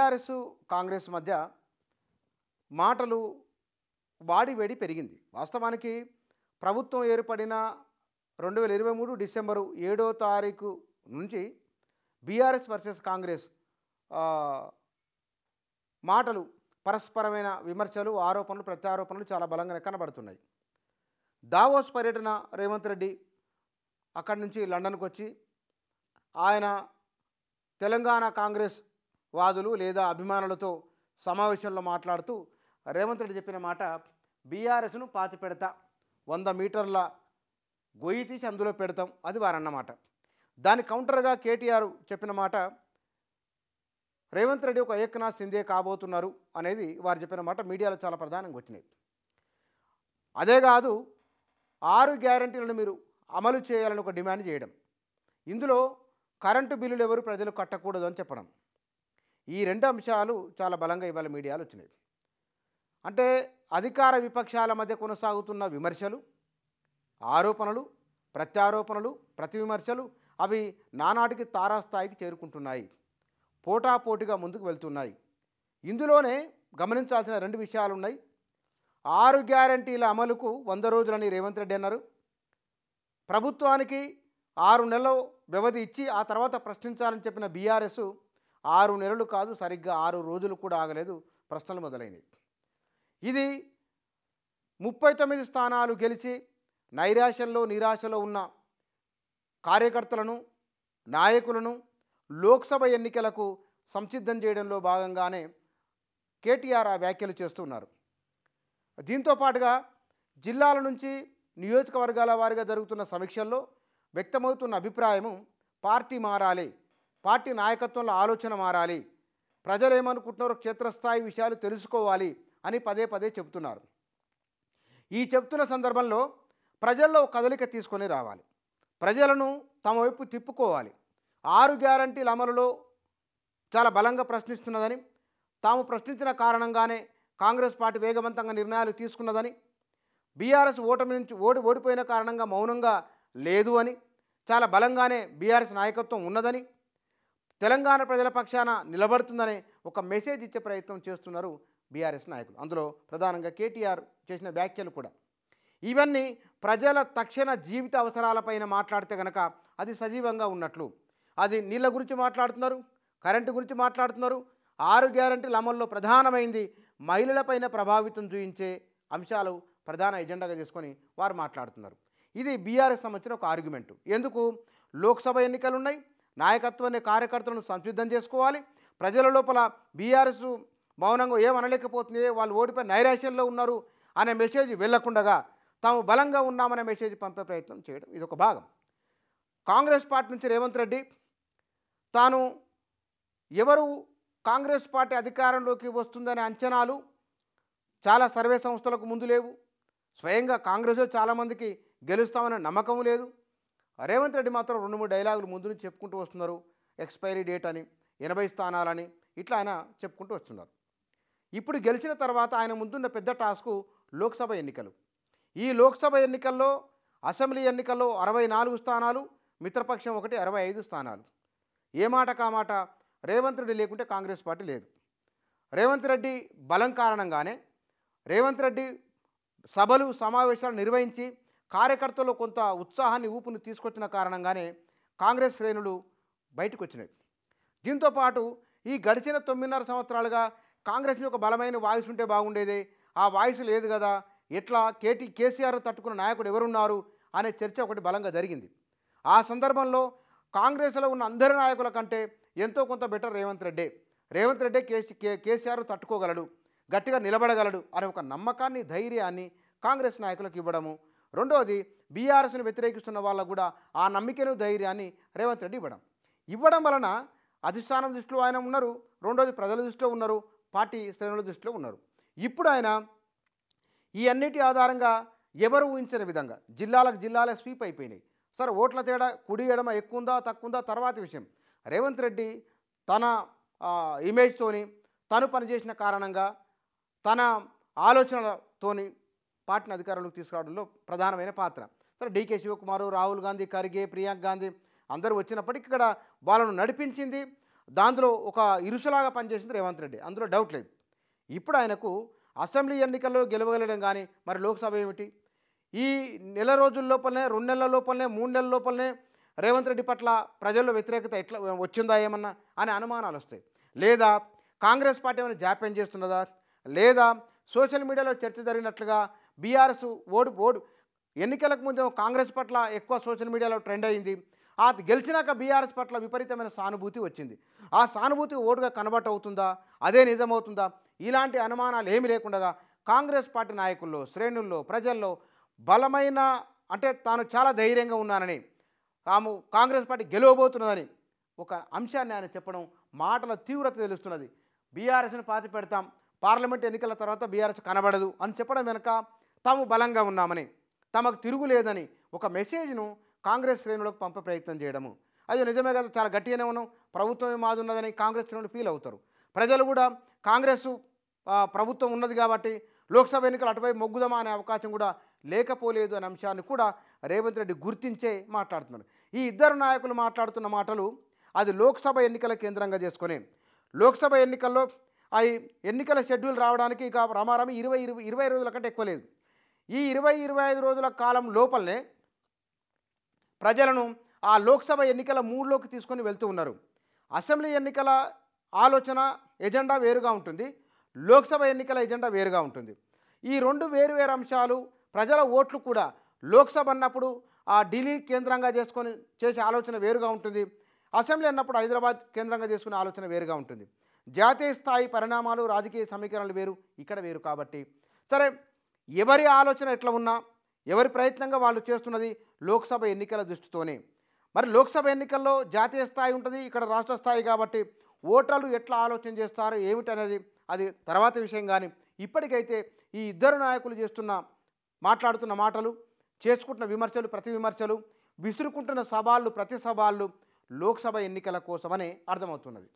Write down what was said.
BRS Congress మధ్య మాటలు వాడివేడి పెరిగింది. వాస్తవానికి ప్రభుత్వం ఏర్పడిన 2023 డిసెంబరు 7వ తారీఖు నుంచి బీఆర్ఎస్ వర్సెస్ కాంగ్రెస్ మాటలు పరస్పరమైన విమర్శలు, ఆరోపణలు, ప్రత్యారోపణలు చాలా బలంగానే కనబడుతున్నాయి. దావోస్ పర్యటన రేవంత్ రెడ్డి అక్కడి నుంచి లండన్కి వచ్చి ఆయన తెలంగాణ కాంగ్రెస్ వాదులు లేదా అభిమానులతో సమావేశంలో మాట్లాడుతూ రేవంత్ రెడ్డి చెప్పిన మాట, బీఆర్ఎస్ను పాతి పెడతా, 100 మీటర్ల గొయ్యి తీసి అందులో పెడతాం, అది వారన్నమాట. దాని కౌంటర్గా కేటీఆర్ చెప్పిన మాట, రేవంత్ రెడ్డి ఒక ఏక్నాథ్ సింధే కాబోతున్నారు అనేది వారు చెప్పిన మాట మీడియాలో చాలా ప్రధానంగా వచ్చినాయి. అదే కాదు, 6 గ్యారంటీలను మీరు అమలు చేయాలని ఒక డిమాండ్ చేయడం, ఇందులో కరెంటు బిల్లులు ఎవరు ప్రజలు కట్టకూడదు అని చెప్పడం, ఈ 2 అంశాలు చాలా బలంగా ఇవాళ మీడియాలో వచ్చినాయి. అంటే అధికార విపక్షాల మధ్య కొనసాగుతున్న విమర్శలు, ఆరోపణలు, ప్రత్యారోపణలు, ప్రతి విమర్శలు అవి నానాటికి తారాస్థాయికి చేరుకుంటున్నాయి, పోటాపోటీగా ముందుకు వెళ్తున్నాయి. ఇందులోనే గమనించాల్సిన 2 విషయాలు ఉన్నాయి. 6 గ్యారంటీల అమలుకు 100 రోజులని రేవంత్ రెడ్డి అన్నారు. ప్రభుత్వానికి 6 నెలల వ్యవధి ఇచ్చి ఆ తర్వాత ప్రశ్నించాలని చెప్పిన బీఆర్ఎస్ 6 నెలలు కాదు, సరిగ్గా 6 రోజులు కూడా ఆగలేదు, ప్రశ్నలు మొదలైనవి. ఇది 39 స్థానాలు గెలిచి నైరాశ్యంలో నిరాశలో ఉన్న కార్యకర్తలను, నాయకులను లోక్సభ ఎన్నికలకు సంసిద్ధం చేయడంలో భాగంగానే కేటీఆర్ ఆ వ్యాఖ్యలు చేస్తున్నారు. దీంతో పాటుగా జిల్లాల నుంచి నియోజకవర్గాల వారీగా జరుగుతున్న సమీక్షల్లో వ్యక్తమవుతున్న అభిప్రాయము, పార్టీ మారాలి, పార్టీ నాయకత్వంలో ఆలోచన మారాలి, ప్రజలు ఏమనుకుంటున్నారో క్షేత్రస్థాయి విషయాలు తెలుసుకోవాలి అని పదే పదే చెబుతున్నారు. ఈ చెప్తున్న సందర్భంలో ప్రజల్లో కదలిక తీసుకొని రావాలి, ప్రజలను తమ వైపు తిప్పుకోవాలి. 6 గ్యారంటీల అమలులో చాలా బలంగా ప్రశ్నిస్తున్నదని, తాము ప్రశ్నించిన కారణంగానే కాంగ్రెస్ పార్టీ వేగవంతంగా నిర్ణయాలు తీసుకున్నదని, బీఆర్ఎస్ ఓటమి నుంచి ఓడిపోయిన కారణంగా మౌనంగా లేదు అని, చాలా బలంగానే బీఆర్ఎస్ నాయకత్వం ఉన్నదని, తెలంగాణ ప్రజల పక్షాన నిలబడుతుందనే ఒక మెసేజ్ ఇచ్చే ప్రయత్నం చేస్తున్నారు బీఆర్ఎస్ నాయకులు. అందులో ప్రధానంగా కేటీఆర్ చేసిన వ్యాఖ్యలు కూడా. ఇవన్నీ ప్రజల తక్షణ జీవిత అవసరాలపైన మాట్లాడితే కనుక అది సజీవంగా ఉన్నట్లు. అది నీళ్ళ గురించి మాట్లాడుతున్నారు, కరెంటు గురించి మాట్లాడుతున్నారు. 6 గ్యారంటీల అమల్లో ప్రధానమైంది మహిళలపైన ప్రభావితం చూయించే అంశాలు ప్రధాన ఎజెండాగా చేసుకొని వారు మాట్లాడుతున్నారు. ఇది బీఆర్ఎస్ సంబంధించిన ఒక ఆర్గ్యుమెంటు. ఎందుకు? లోక్సభ ఎన్నికలు ఉన్నాయి, నాయకత్వాన్ని కార్యకర్తలను సంసిద్ధం చేసుకోవాలి, ప్రజల లోపల బీఆర్ఎస్ మౌనంగా ఏమనలేకపోతుంది, వాళ్ళు ఓడిపోయి నైరాశ్యంలో ఉన్నారు అనే మెసేజ్ వెళ్లకుండగా తాము బలంగా ఉన్నామనే మెసేజ్ పంపే ప్రయత్నం చేయడం ఇది ఒక భాగం. కాంగ్రెస్ పార్టీ నుంచి రేవంత్ రెడ్డి తాను ఎవరు కాంగ్రెస్ పార్టీ అధికారంలోకి వస్తుందనే అంచనాలు చాలా సర్వే సంస్థలకు ముందు లేవు, స్వయంగా కాంగ్రెస్లో చాలామందికి గెలుస్తామనే నమ్మకం లేదు. రేవంత్ రెడ్డి మాత్రం 2-3 డైలాగులు ముందు నుంచి చెప్పుకుంటూ వస్తున్నారు. ఎక్స్పైరీ డేట్ అని, 80 స్థానాలని, ఇట్లా ఆయన చెప్పుకుంటూ వస్తున్నారు. ఇప్పుడు గెలిచిన తర్వాత ఆయన ముందున్న పెద్ద టాస్కు లోక్సభ ఎన్నికలు. ఈ లోక్సభ ఎన్నికల్లో, అసెంబ్లీ ఎన్నికల్లో 64 స్థానాలు, మిత్రపక్షం 1 65 స్థానాలు. ఏ మాట కామాట రేవంత్ రెడ్డి లేకుంటే కాంగ్రెస్ పార్టీ లేదు. రేవంత్ రెడ్డి బలం కారణంగానే, రేవంత్ రెడ్డి సభలు సమావేశాలు నిర్వహించి కార్యకర్తల్లో కొంత ఉత్సాహాన్ని ఊపును తీసుకొచ్చిన కారణంగానే కాంగ్రెస్ శ్రేణులు బయటకు వచ్చినాయి. దీంతోపాటు ఈ గడిచిన 9.5 సంవత్సరాలుగా కాంగ్రెస్ని ఒక బలమైన వాయిస్ ఉంటే బాగుండేదే, ఆ వాయిస్ లేదు కదా, ఎట్లా కేసీఆర్ తట్టుకున్న నాయకుడు ఎవరున్నారు అనే చర్చ ఒకటి బలంగా జరిగింది. ఆ సందర్భంలో కాంగ్రెస్లో ఉన్న అందరి నాయకుల కంటే ఎంతో కొంత బెటర్ రేవంత్ రెడ్డి. రేవంత్ రెడ్డి కేసీఆర్ తట్టుకోగలడు, గట్టిగా నిలబడగలడు అనే ఒక నమ్మకాన్ని, ధైర్యాన్ని కాంగ్రెస్ నాయకులకు ఇవ్వడము. రెండోది, బీఆర్ఎస్ని వ్యతిరేకిస్తున్న వాళ్ళకు కూడా ఆ నమ్మికను, ధైర్యాన్ని రేవంత్ రెడ్డి ఇవ్వడం వలన అధిష్టానం దృష్టిలో ఆయన ఉన్నారు, రెండోది ప్రజల దృష్టిలో ఉన్నారు, పార్టీ శ్రేణుల దృష్టిలో ఉన్నారు. ఇప్పుడు ఆయన ఈ అన్నిటి ఆధారంగా ఎవరు ఊహించని విధంగా జిల్లాలే స్వీప్ అయిపోయినాయి. సరే, ఓట్ల తేడా కుడి ఎడమ ఎక్కువ ఉందా తక్కువ ఉందా తర్వాత విషయం. రేవంత్ రెడ్డి తన ఇమేజ్తోని, తను పనిచేసిన కారణంగా, తన ఆలోచనలతోని పార్టీని అధికారంలోకి తీసుకురావడంలో ప్రధానమైన పాత్ర. సరే, డీకే శివకుమార్, రాహుల్ గాంధీ, ఖర్గే, ప్రియాంక గాంధీ అందరూ వచ్చినప్పటికీ ఇక్కడ వాళ్ళను నడిపించింది, దాంట్లో ఒక ఇరుసులాగా పనిచేసింది రేవంత్ రెడ్డి, అందులో డౌట్ లేదు. ఇప్పుడు ఆయనకు అసెంబ్లీ ఎన్నికల్లో గెలవగలడం కానీ మరి లోక్సభ ఏమిటి? ఈ నెల రోజుల లోపలనే, 2 నెలల లోపలనే, 3 నెలల లోపలనే రేవంత్ రెడ్డి పట్ల ప్రజల్లో వ్యతిరేకత ఎట్లా వచ్చిందా ఏమన్నా అనే అనుమానాలు వస్తాయి. లేదా కాంగ్రెస్ పార్టీ ఏమైనా జాప్యం చేస్తున్నదా, లేదా సోషల్ మీడియాలో చర్చ జరిగినట్లుగా బీఆర్ఎస్ ఓడు ఎన్నికలకు ముందు కాంగ్రెస్ పట్ల ఎక్కువ సోషల్ మీడియాలో ట్రెండ్ అయింది. ఆ గెలిచినాక బీఆర్ఎస్ పట్ల విపరీతమైన సానుభూతి వచ్చింది. ఆ సానుభూతి ఓటుగా కన్వర్ట్ అవుతుందా, అదే నిజమవుతుందా? ఇలాంటి అనుమానాలు ఏమీ లేకుండా కాంగ్రెస్ పార్టీ నాయకుల్లో, శ్రేణుల్లో, ప్రజల్లో బలమైన, అంటే తాను చాలా ధైర్యంగా ఉన్నానని, కాంగ్రెస్ పార్టీ గెలవబోతున్నదని ఒక అంశాన్ని ఆయన చెప్పడం, మాటల తీవ్రత తెలుస్తున్నది. బీఆర్ఎస్ని పాతి పెడతాం, పార్లమెంట్ ఎన్నికల తర్వాత బీఆర్ఎస్ కనబడదు అని చెప్పడం వెనుక తాము బలంగా ఉన్నామని, తమకు తిరుగులేదని ఒక మెసేజ్ను కాంగ్రెస్ శ్రేణులకు పంపే ప్రయత్నం చేయడము. అయ్యో నిజమే కదా, చాలా గట్టిగానే ఉన్నాం, ప్రభుత్వమే మాది ఉన్నదని కాంగ్రెస్ శ్రేణులు ఫీల్ అవుతారు. ప్రజలు కూడా కాంగ్రెస్ ప్రభుత్వం ఉన్నది కాబట్టి లోక్సభ ఎన్నికలు అటువైపు మొగ్గుదమా అనే అవకాశం కూడా లేకపోలేదు అనే అంశాన్ని కూడా రేవంత్ రెడ్డి గుర్తించే మాట్లాడుతున్నారు. ఈ ఇద్దరు నాయకులు మాట్లాడుతున్న మాటలు అది లోక్సభ ఎన్నికల కేంద్రంగా చేసుకొని, లోక్సభ ఎన్నికల్లో ఆ ఎన్నికల షెడ్యూల్ రావడానికి ఇక రమారమి 20 రోజుల కంటే ఎక్కువ లేదు. ఈ 25 రోజుల కాలం లోపలనే ప్రజలను ఆ లోక్సభ ఎన్నికల మూడ్లోకి తీసుకొని వెళ్తూ ఉన్నారు. అసెంబ్లీ ఎన్నికల ఆలోచన ఎజెండా వేరుగా ఉంటుంది, లోక్సభ ఎన్నికల ఎజెండా వేరుగా ఉంటుంది. ఈ రెండు వేరు అంశాలు, ప్రజల ఓట్లు కూడా లోక్సభ అన్నప్పుడు ఆ ఢిల్లీ కేంద్రంగా చేసుకొని చేసే ఆలోచన వేరుగా ఉంటుంది, అసెంబ్లీ అన్నప్పుడు హైదరాబాద్ కేంద్రంగా చేసుకునే ఆలోచన వేరుగా ఉంటుంది. జాతీయ స్థాయి పరిణామాలు, రాజకీయ సమీకరణలు వేరు, ఇక్కడ వేరు. కాబట్టి సరే, ఎవరి ఆలోచన ఎట్లా ఉన్నా, ఎవరి ప్రయత్నంగా వాళ్ళు చేస్తున్నది లోక్సభ ఎన్నికల దృష్టితోనే. మరి లోక్సభ ఎన్నికల్లో జాతీయ స్థాయి ఉంటుంది, ఇక్కడ రాష్ట్ర స్థాయి. కాబట్టి ఓటర్లు ఎట్లా ఆలోచన చేస్తారు ఏమిటనేది అది తర్వాత విషయం. కానీ ఇప్పటికైతే ఈ ఇద్దరు నాయకులు మాట్లాడుతున్న మాటలు, చేసుకుంటున్న విమర్శలు, ప్రతి విమర్శలు, విసురుకుంటున్న సవాళ్ళు, ప్రతి సవాళ్ళు లోక్సభ ఎన్నికల కోసమని అర్థమవుతున్నది.